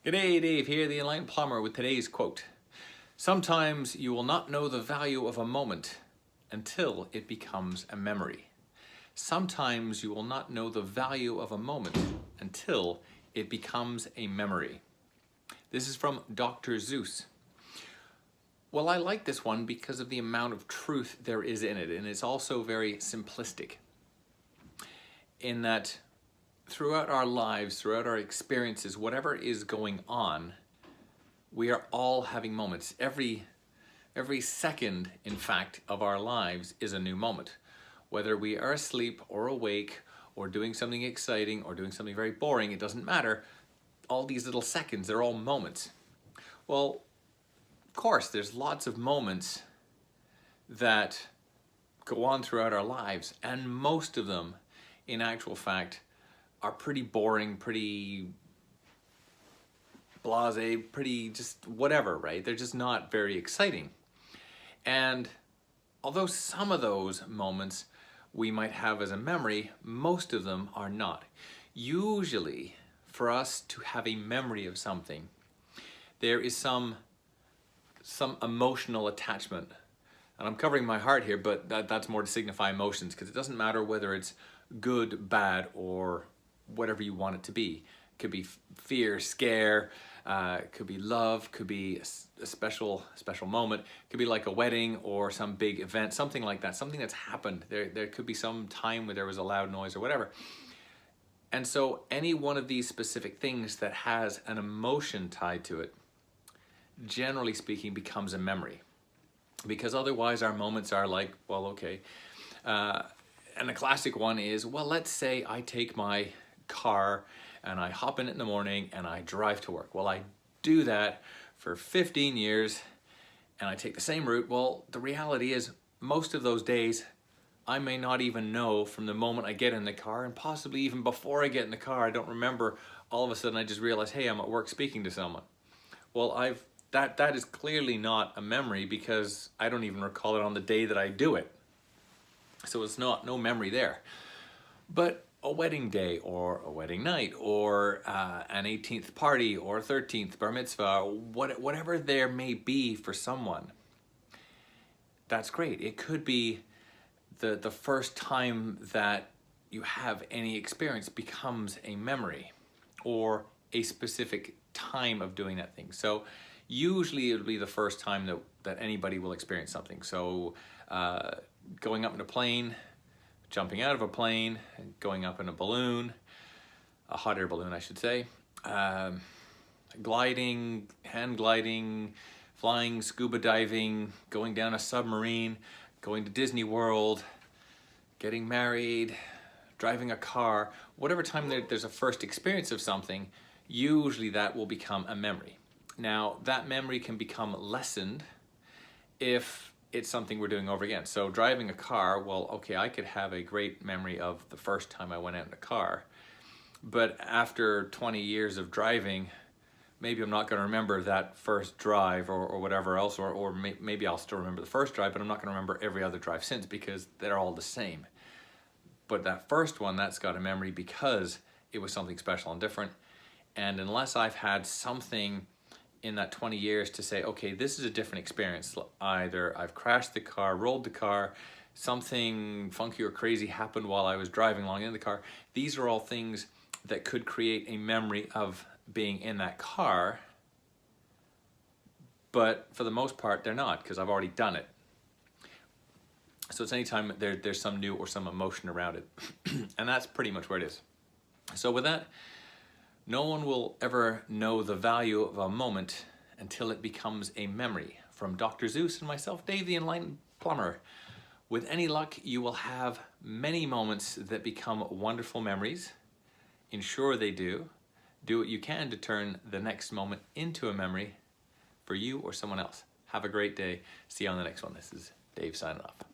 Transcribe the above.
G'day, Dave here, the Enlightened Plumber, with today's quote. Sometimes you will not know the value of a moment until it becomes a memory. Sometimes you will not know the value of a moment until it becomes a memory. This is from Dr. Seuss. Well, I like this one because of the amount of truth there is in it, and it's also very simplistic in that throughout our lives, throughout our experiences, whatever is going on, we are all having moments. Every second, in fact, of our lives is a new moment. Whether we are asleep or awake or doing something exciting or doing something very boring, it doesn't matter. All these little seconds, they're all moments. Well, of course, there's lots of moments that go on throughout our lives, and most of them, in actual fact, are pretty boring, pretty blasé, pretty just whatever, right? They're just not very exciting. And although some of those moments we might have as a memory, most of them are not. Usually, for us to have a memory of something, there is some emotional attachment. And I'm covering my heart here, but that's more to signify emotions, because it doesn't matter whether it's good, bad, or whatever you want it to be. It could be fear, scare, could be love, could be a special moment, could be like a wedding or some big event, something like that, something that's happened. There could be some time where there was a loud noise or whatever. And so any one of these specific things that has an emotion tied to it, generally speaking, becomes a memory. Because otherwise our moments are like, well, okay. And a classic one is, well, let's say I take my car and I hop in it in the morning and I drive to work. Well, I do that for 15 years and I take the same route. Well, the reality is most of those days I may not even know from the moment I get in the car, and possibly even before I get in the car, I don't remember. All of a sudden I just realize, hey, I'm at work speaking to someone. Well, that is clearly not a memory, because I don't even recall it on the day that I do it. So it's no memory there. But a wedding day or a wedding night or an 18th party or 13th bar mitzvah, whatever there may be for someone, that's great. It could be the first time that you have any experience becomes a memory, or a specific time of doing that thing. So usually it'll be the first time that anybody will experience something. So going up in a plane, jumping out of a plane, going up in a balloon, a hot air balloon, I should say, gliding, hand gliding, flying, scuba diving, going down a submarine, going to Disney World, getting married, driving a car, whatever time there's a first experience of something, usually that will become a memory. Now, that memory can become lessened if it's something we're doing over again. So driving a car, well, okay, I could have a great memory of the first time I went out in a car, but after 20 years of driving, maybe I'm not going to remember that first drive or whatever else, or maybe I'll still remember the first drive, but I'm not going to remember every other drive since, because they're all the same. But that first one, that's got a memory because it was something special and different. And unless I've had something in that 20 years to say, okay, this is a different experience. Either I've crashed the car, rolled the car, something funky or crazy happened while I was driving along in the car. These are all things that could create a memory of being in that car, but for the most part, they're not, because I've already done it. So it's anytime there's some new or some emotion around it. And that's pretty much where it is. So with that, no one will ever know the value of a moment until it becomes a memory. From Dr. Seuss and myself, Dave the Enlightened Plumber. With any luck, you will have many moments that become wonderful memories. Ensure they do. Do what you can to turn the next moment into a memory for you or someone else. Have a great day. See you on the next one. This is Dave signing off.